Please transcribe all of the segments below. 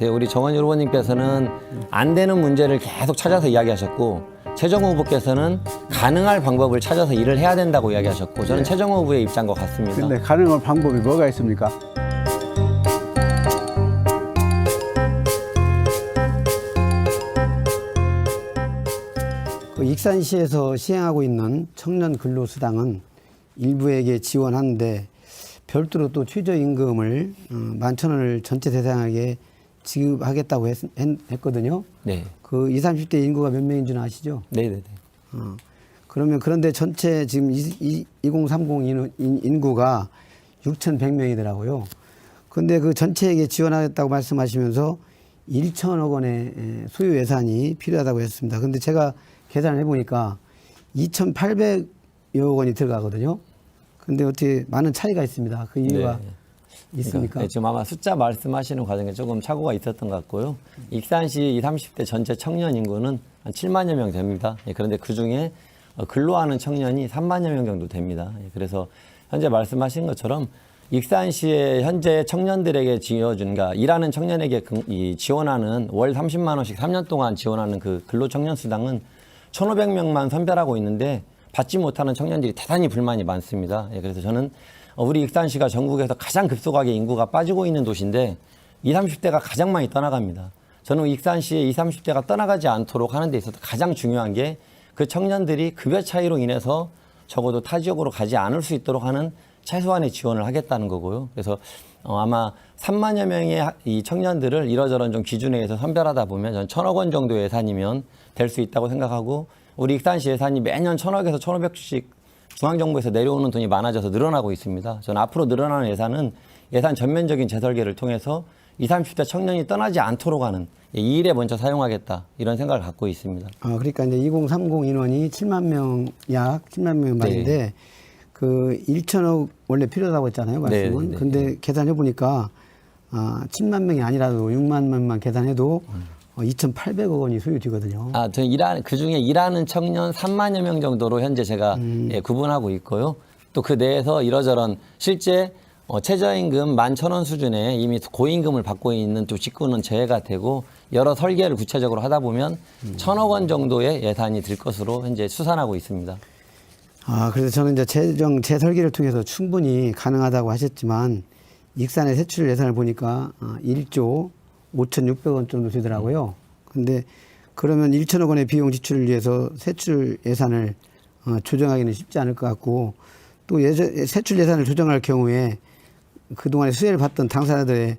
우리 정원일 후보님께서는 안 되는 문제를 계속 찾아서 이야기하셨고 최정호 후보께서는 가능할 방법을 찾아서 일을 해야 된다고 이야기하셨고 저는 최정호 후보의 입장과 같습니다. 근데 가능한 방법이 뭐가 있습니까? 익산시에서 시행하고 있는 청년 근로수당은 일부에게 지원하는데 별도로 또 최저임금을 11,000원을 전체 대상에게 지급하겠다고 했거든요. 네. 그 20, 30대 인구가 몇 명인 줄 아시죠? 네네네. 그러면 그런데 전체 지금 2030 인구가 6,100명이더라고요. 근데 그 전체에게 지원하겠다고 말씀하시면서 1천억 원의 소요 예산이 필요하다고 했습니다. 근데 제가 계산을 해보니까 2,800여 원이 들어가거든요. 근데 어떻게 많은 차이가 있습니다. 그 이유가 있습니까? 네, 지금 아마 숫자 말씀하시는 과정에 조금 착오가 있었던 것 같고요. 익산시 20, 30대 전체 청년 인구는 한 7만여 명 됩니다. 그런데 그중에 근로하는 청년이 3만여 명 정도 됩니다. 그래서 현재 말씀하신 것처럼 익산시의 현재 청년들에게 지어준, 그러니까 일하는 청년에게 지원하는 월 30만 원씩 3년 동안 지원하는 그 근로청년수당은 1,500명만 선별하고 있는데 받지 못하는 청년들이 대단히 불만이 많습니다. 그래서 저는 우리 익산시가 전국에서 가장 급속하게 인구가 빠지고 있는 도시인데 20, 30대가 가장 많이 떠나갑니다. 저는 익산시의 20, 30대가 떠나가지 않도록 하는 데 있어서 가장 중요한 게 그 청년들이 급여 차이로 인해서 적어도 타 지역으로 가지 않을 수 있도록 하는 최소한의 지원을 하겠다는 거고요. 그래서 아마 3만여 명의 이 청년들을 이러저런 좀 기준에 의해서 선별하다 보면 저는 1,000억 원 정도 예산이면 될 수 있다고 생각하고 우리 익산시 예산이 매년 1,000억에서 1,500씩 중앙정부에서 내려오는 돈이 많아져서 늘어나고 있습니다. 저는 앞으로 늘어나는 예산은 예산 전면적인 재설계를 통해서 20, 30대 청년이 떠나지 않도록 하는 이 일에 먼저 사용하겠다 이런 생각을 갖고 있습니다. 그러니까 이제 2030 인원이 7만 명, 약 7만 명 말인데 네. 그 1천억 원래 필요하다고 했잖아요, 말씀은. 네. 근데 계산해 보니까 7만 명이 아니라도 6만 명만 계산해도 2,800억 원이 소요되거든요. 저는 그 중에 일하는 청년 3만여 명 정도로 현재 제가 구분하고 있고요. 또 그 내에서 이러저런 실제 최저임금 11,000원 수준에 이미 고임금을 받고 있는 또 직구는 제외가 되고 여러 설계를 구체적으로 하다 보면 1,000억 원 정도의 예산이 들 것으로 현재 추산하고 있습니다. 그래서 저는 이제 재설계를 통해서 충분히 가능하다고 하셨지만 익산의 세출 예산을 보니까 1조 5,600원 정도 되더라고요. 근데 그러면 1천억 원의 비용 지출을 위해서 세출 예산을 조정하기는 쉽지 않을 것 같고 또 세출 예산을 조정할 경우에 그동안에 수혜를 받던 당사자들의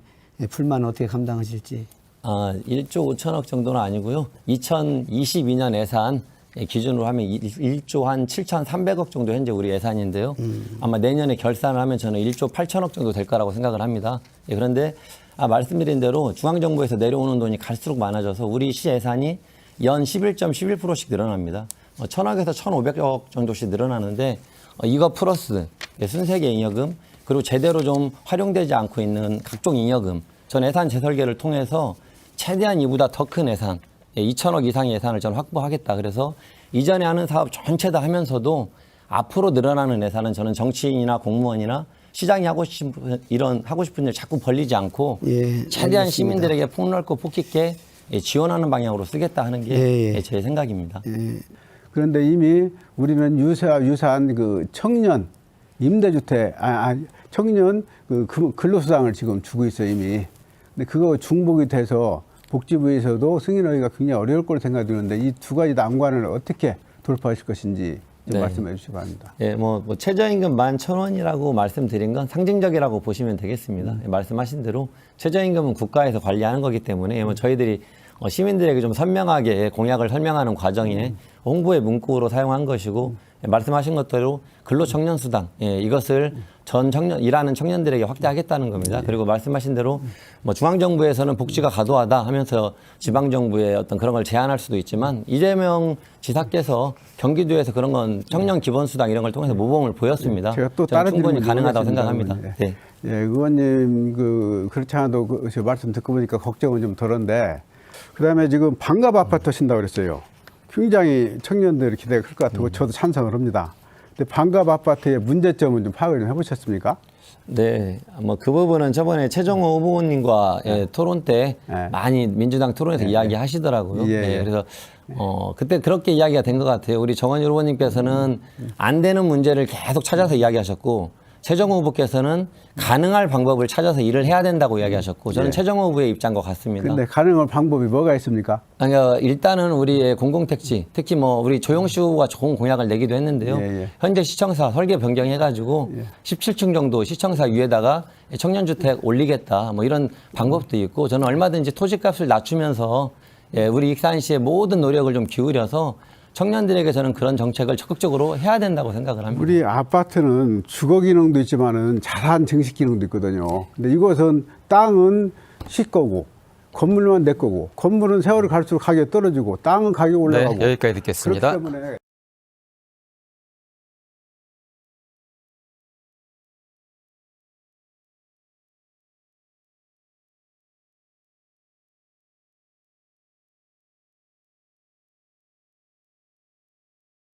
불만은 어떻게 감당하실지. 1조 5천억 정도는 아니고요. 2022년 예산 기준으로 하면 1조 한 7,300억 정도 현재 우리 예산인데요. 아마 내년에 결산을 하면 저는 1조 8천억 정도 될 거라고 생각을 합니다. 그런데 말씀드린 대로 중앙정부에서 내려오는 돈이 갈수록 많아져서 우리 시 예산이 연 11.11%씩 늘어납니다. 1,000억에서 1,500억 정도씩 늘어나는데 이거 플러스 순세계 잉여금 그리고 제대로 좀 활용되지 않고 있는 각종 잉여금 전 예산 재설계를 통해서 최대한 이보다 더 큰 예산 2천억 이상의 예산을 저는 확보하겠다. 그래서 이전에 하는 사업 전체 다 하면서도 앞으로 늘어나는 예산은 저는 정치인이나 공무원이나 시장이 하고 싶은 일 자꾸 벌리지 않고 최대한 알겠습니다. 시민들에게 폭넓고 폭넓게 지원하는 방향으로 쓰겠다 하는 게 제 생각입니다. 그런데 이미 우리는 유사한 그 청년 임대주택, 청년 그 근로수당을 지금 주고 있어요, 이미. 근데 그거 중복이 돼서 복지부에서도 승인하기가 굉장히 어려울 거로 생각이 드는데 이 두 가지 난관을 어떻게 돌파하실 것인지 좀 말씀해 주시기 바랍니다. 최저임금 11,000원이라고 말씀드린 건 상징적이라고 보시면 되겠습니다. 말씀하신 대로 최저임금은 국가에서 관리하는 거기 때문에 저희들이 시민들에게 좀 선명하게 공약을 설명하는 과정에 홍보의 문구로 사용한 것이고 말씀하신 것대로 근로청년수당 이것을 일하는 청년들에게 확대하겠다는 겁니다. 그리고 말씀하신 대로 중앙정부에서는 복지가 과도하다 하면서 지방정부의 어떤 그런 걸 제한할 수도 있지만 이재명 지사께서 경기도에서 그런 건 청년 기본수당 이런 걸 통해서 모범을 보였습니다. 제가 또 다른 충분히 가능하다고 생각합니다. 의원님 그렇지 않아도 말씀 듣고 보니까 걱정은 좀 덜한데 그다음에 지금 반갑 아파트 하신다고 그랬어요. 굉장히 청년들의 기대가 클 것 같고 저도 찬성을 합니다. 근데 반갑 아파트의 문제점은 좀 파악을 좀 해보셨습니까? 네, 뭐 그 부분은 저번에 최정호 후보님과 토론 때 네. 많이 민주당 토론에서 이야기하시더라고요. 예, 네, 예. 그래서 그때 그렇게 이야기가 된 것 같아요. 우리 정원일 후보님께서는 안 되는 문제를 계속 찾아서 이야기하셨고 최정호 후보께서는 가능할 방법을 찾아서 일을 해야 된다고 이야기하셨고 저는 예. 최정호 후보의 입장과 같습니다. 근데 가능한 방법이 뭐가 있습니까? 그러니까 일단은 우리의 공공택지, 특히 뭐 우리 조영시 후보가 좋은 공약을 내기도 했는데요. 예, 예. 현재 시청사 설계 변경해가지고 17층 정도 시청사 위에다가 청년주택 올리겠다, 뭐 이런 방법도 있고 저는 얼마든지 토지값을 낮추면서 우리 익산시의 모든 노력을 좀 기울여서 청년들에게 저는 그런 정책을 적극적으로 해야 된다고 생각을 합니다. 우리 아파트는 주거 기능도 있지만은 자산 증식 기능도 있거든요. 근데 이것은 땅은 시 거고 건물만 내 거고 건물은 세월이 갈수록 가격이 떨어지고 땅은 가격이 올라가고 네, 여기까지 듣겠습니다. 그렇기 때문에